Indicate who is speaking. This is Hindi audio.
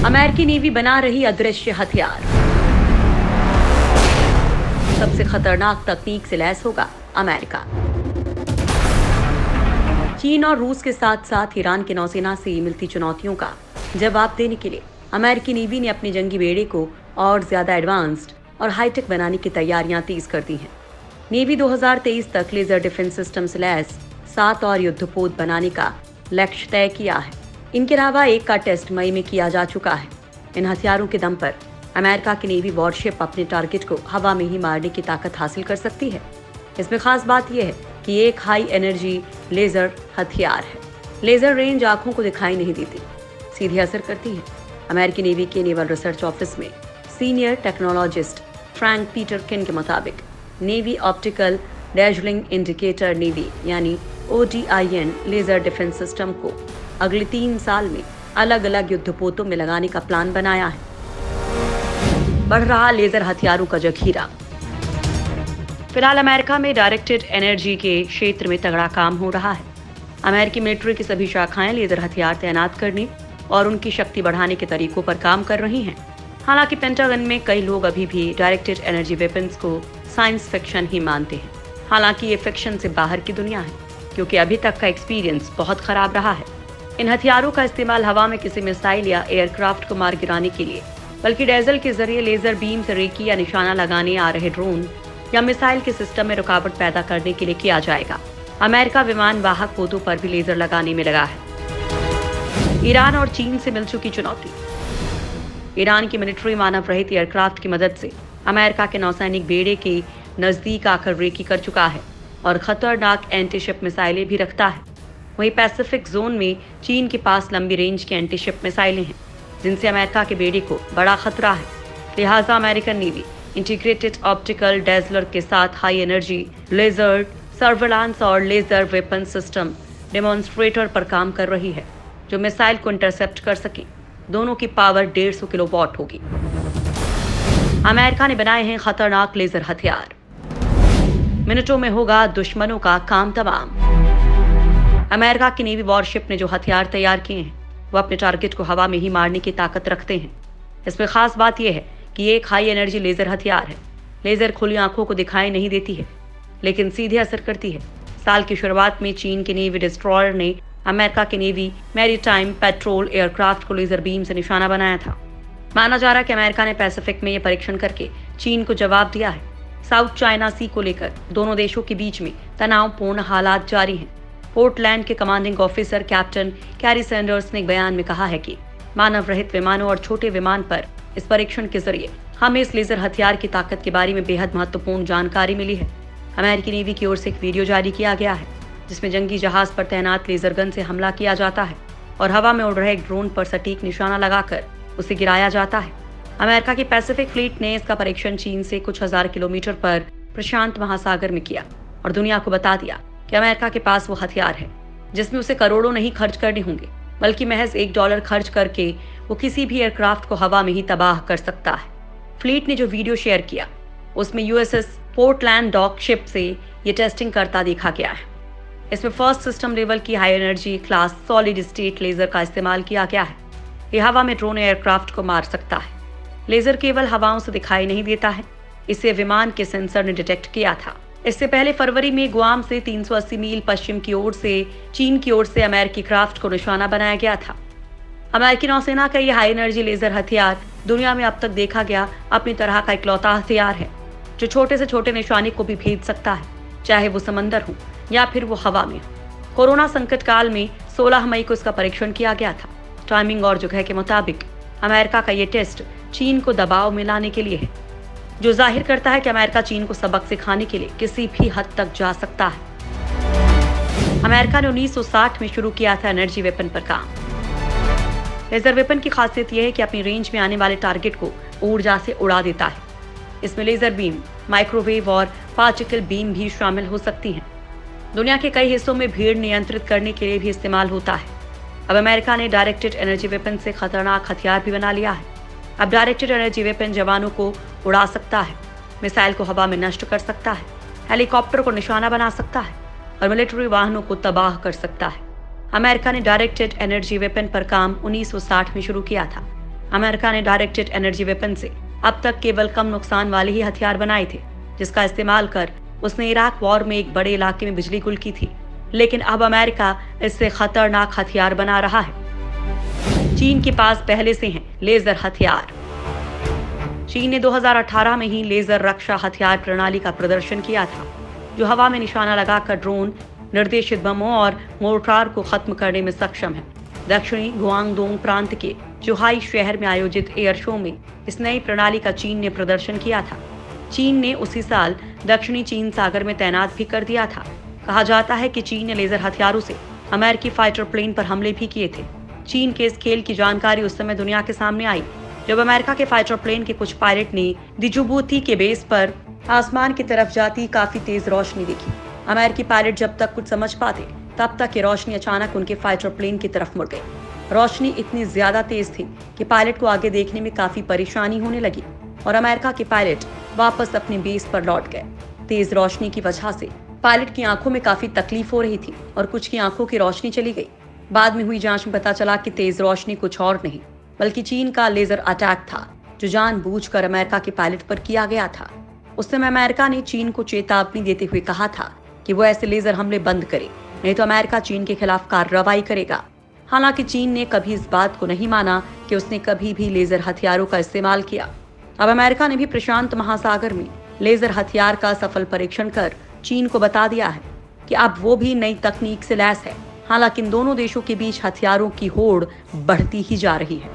Speaker 1: अमेरिकी नेवी बना रही अदृश्य हथियार। सबसे खतरनाक तकनीक से लैस होगा अमेरिका। चीन और रूस के साथ साथ ईरान की नौसेना से मिलती चुनौतियों का जवाब देने के लिए अमेरिकी नेवी ने अपने जंगी बेड़े को और ज्यादा एडवांस्ड और हाईटेक बनाने की तैयारियां तेज कर दी हैं। नेवी 2023 तक लेजर डिफेंस सिस्टम से लैस 7 और युद्धपोत बनाने का लक्ष्य तय किया है। इनके अलावा एक का टेस्ट मई में किया जा चुका है। इन हथियारों के दम पर अमेरिका की नेवी वॉरशिप अपने टारगेट को हवा में ही मारने की ताकत हासिल कर सकती है। इसमें खास बात यह है कि ये एक हाई एनर्जी लेजर हथियार है। लेजर रेंज आंखों को दिखाई नहीं देती, सीधी असर करती है। अमेरिकी नेवी के नेवल रिसर्च ऑफिस में सीनियर टेक्नोलॉजिस्ट फ्रैंक पीटरकिन के मुताबिक navy optical dazzling indicator navy यानी ODIN लेजर डिफेंस सिस्टम को अगले 3 साल में अलग अलग युद्धपोतों में लगाने का प्लान बनाया है। बढ़ रहा लेजर हथियारों का जखीरा। फिलहाल अमेरिका में डायरेक्टेड एनर्जी के क्षेत्र में तगड़ा काम हो रहा है। अमेरिकी मिलिट्री की सभी शाखाएं लेजर हथियार तैनात करने और उनकी शक्ति बढ़ाने के तरीकों पर काम कर रही हैं। हालांकि पेंटागन में कई लोग अभी भी डायरेक्टेड एनर्जी वेपन्स को साइंस फिक्शन ही मानते हैं। हालांकि ये फिक्शन से बाहर की दुनिया है, क्योंकि अभी तक का एक्सपीरियंस बहुत खराब रहा है। इन हथियारों का इस्तेमाल हवा में किसी मिसाइल या एयरक्राफ्ट को मार गिराने के लिए, बल्कि डैजल के जरिए लेजर बीम से रेकी या निशाना लगाने आ रहे ड्रोन या मिसाइल के सिस्टम में रुकावट पैदा करने के लिए किया जाएगा। अमेरिका विमान वाहक पोतों पर भी लेजर लगाने में लगा है। ईरान और चीन से मिल चुकी चुनौती। ईरान की मिलिट्री मानव रहित एयरक्राफ्ट की मदद से अमेरिका के नौसैनिक बेड़े के नजदीक आकर रेकी कर चुका है और खतरनाक एंटीशिप मिसाइलें भी रखता है। वहीं पैसिफिक जोन में चीन के पास लंबी रेंज की एंटीशिप मिसाइलें हैं, जिनसे अमेरिका के बेड़े को बड़ा खतरा है। लिहाजा अमेरिकन नेवी इंटीग्रेटेड ऑप्टिकल डेजलर के साथ हाई एनर्जी लेजर सर्वेलांस और लेजर वेपन सिस्टम डेमोन्स्ट्रेटर पर काम कर रही है, जो मिसाइल को इंटरसेप्ट कर सके। दोनों की पावर 150 किलोवाट होगी। अमेरिका ने बनाए हैं खतरनाक लेजर हथियार। मिनटों में होगा दुश्मनों का काम तमाम। अमेरिका की नेवी वॉरशिप ने जो हथियार तैयार किए हैं, वो अपने टारगेट को हवा में ही मारने की ताकत रखते हैं। इसमें खास बात यह है कि ये एक हाई एनर्जी लेजर हथियार है। लेजर खुली आंखों को दिखाई नहीं देती है, लेकिन सीधे असर करती है। साल की शुरुआत में चीन के नेवी डिस्ट्रॉयर ने अमेरिका के नेवी मैरीटाइम पेट्रोल एयरक्राफ्ट को लेजर बीम से निशाना बनाया था। माना जा रहा है कि अमेरिका ने पैसिफिक में यह परीक्षण करके चीन को जवाब दिया है। साउथ चाइना सी को लेकर दोनों देशों के बीच में तनावपूर्ण हालात जारी हैं। पोर्टलैंड के commanding officer captain carry Sanders ने एक बयान में कहा है कि मानव रहित विमानों और छोटे विमान पर इस परीक्षण के जरिए हमें इस लेजर हथियार की ताकत के बारे में बेहद महत्वपूर्ण जानकारी मिली है। अमेरिकी नेवी की ओर से एक वीडियो जारी किया गया है, जिसमें जंगी जहाज पर तैनात लेजर गन से हमला किया जाता है और हवा में उड़ रहे एक ड्रोन पर सटीक निशाना लगाकर उसे गिराया जाता है। अमेरिका की पैसिफिक फ्लीट ने इसका परीक्षण चीन से कुछ हजार किलोमीटर पर प्रशांत महासागर में किया और दुनिया को बता दिया कि अमेरिका के पास वो हथियार है जिसमें उसे करोड़ों नहीं खर्च करने होंगे, बल्कि महज $1 खर्च करके वो किसी भी एयरक्राफ्ट को हवा में ही तबाह कर सकता है। फ्लीट ने जो वीडियो शेयर किया, उसमें USS पोर्टलैंड डॉक शिप से ये टेस्टिंग करता देखा गया है। इसमें फर्स्ट सिस्टम लेवल की high energy class solid state laser का इस्तेमाल किया गया है। ये हवा में ड्रोन एयरक्राफ्ट को मार सकता है। लेजर केवल हवाओं से दिखाई नहीं देता है, इसे विमान के सेंसर ने डिटेक्ट किया था। इससे पहले फरवरी में गुआम से 380 मील पश्चिम की ओर से चीन की ओर से अमेरिकी क्राफ्ट को निशाना बनाया गया था। अमेरिकी नौसेना का यह हाई एनर्जी लेजर हथियार दुनिया में अब तक देखा गया अपनी तरह का इकलौता हथियार है, जो छोटे से छोटे निशाने को भी भेद सकता है, चाहे वो समंदर हो या फिर वो हवा में। कोरोना संकट काल में 16 मई को इसका परीक्षण किया गया था। टाइमिंग और जगह के मुताबिक अमेरिका का ये टेस्ट चीन को दबाव में लाने के लिए है, जो जाहिर करता है कि अमेरिका चीन को सबक सिखाने के लिए किसी भी हद तक जा सकता है। अमेरिका ने 1960 में शुरू किया था एनर्जी वेपन पर काम। लेजर वेपन की खासियत यह है कि अपनी रेंज में आने वाले टारगेट को ऊर्जा से उड़ा देता है। इसमें लेजर बीम, माइक्रोवेव और पार्टिकल बीम भी शामिल हो सकती हैं। दुनिया के कई हिस्सों में भीड़ नियंत्रित करने के लिए भी इस्तेमाल होता है। अब अमेरिका ने डायरेक्टेड एनर्जी वेपन से खतरनाक हथियार भी बना लिया है। अब डायरेक्टेड एनर्जी वेपन जवानों को उड़ा सकता है, मिसाइल को हवा में नष्ट कर सकता है, हेलीकॉप्टर को निशाना बना सकता है और मिलिट्री वाहनों को तबाह कर सकता है। अमेरिका ने डायरेक्टेड एनर्जी वेपन पर काम 1960 में शुरू किया था। अमेरिका ने डायरेक्टेड एनर्जी वेपन से अब तक केवल कम नुकसान वाले ही हथियार बनाए थे, जिसका इस्तेमाल कर उसने इराक वॉर में एक बड़े इलाके में बिजली गुल की थी। लेकिन अब अमेरिका इससे खतरनाक हथियार बना रहा है। चीन के पास पहले से हैं लेजर हथियार। चीन ने 2018 में ही लेजर रक्षा हथियार प्रणाली का प्रदर्शन किया था, जो हवा में निशाना लगाकर ड्रोन, निर्देशित बमों और मोर्टार को खत्म करने में सक्षम है। दक्षिणी गुआंगडोंग प्रांत के चुहाई शहर में आयोजित एयर शो में इस नई प्रणाली का चीन ने प्रदर्शन किया था। चीन ने उसी साल दक्षिणी चीन सागर में तैनात भी कर दिया था। कहा जाता है कि चीन ने लेजर हथियारों से अमेरिकी फाइटर प्लेन पर हमले भी किए थे। चीन के इस खेल की जानकारी उस समय दुनिया के सामने आई जब अमेरिका के फाइटर प्लेन के कुछ पायलट ने डिजुबूती के बेस पर आसमान की तरफ जाती काफी तेज रोशनी देखी। अमेरिकी पायलट जब तक कुछ समझ पाते तब तक ये रोशनी अचानक उनके फाइटर प्लेन की तरफ मुड़ गई। रोशनी इतनी ज्यादा तेज थी कि पायलट को आगे देखने में काफी परेशानी होने लगी और अमेरिका के पायलट वापस अपने बेस पर लौट गए। तेज रोशनी की वजह से पायलट की आंखों में काफी तकलीफ हो रही थी और कुछ की आंखों की रोशनी चली गई। बाद में हुई जांच में पता चला कि तेज रोशनी कुछ और नहीं बल्कि चीन का लेजर अटैक था, जो जानबूझकर अमेरिका के पायलट पर किया गया था। उस समय अमेरिका ने चीन को चेतावनी देते हुए कहा था कि वो ऐसे लेजर हमले बंद करे, नहीं तो अमेरिका चीन के खिलाफ कार्रवाई करेगा। हालांकि चीन ने कभी इस बात को नहीं माना कि उसने कभी भी लेजर हथियारों का इस्तेमाल किया। अब अमेरिका ने भी प्रशांत महासागर में लेजर हथियार का सफल परीक्षण कर चीन को बता दिया है कि अब वो भी नई तकनीक से लैस है। हालांकि इन दोनों देशों के बीच हथियारों की होड़ बढ़ती ही जा रही है।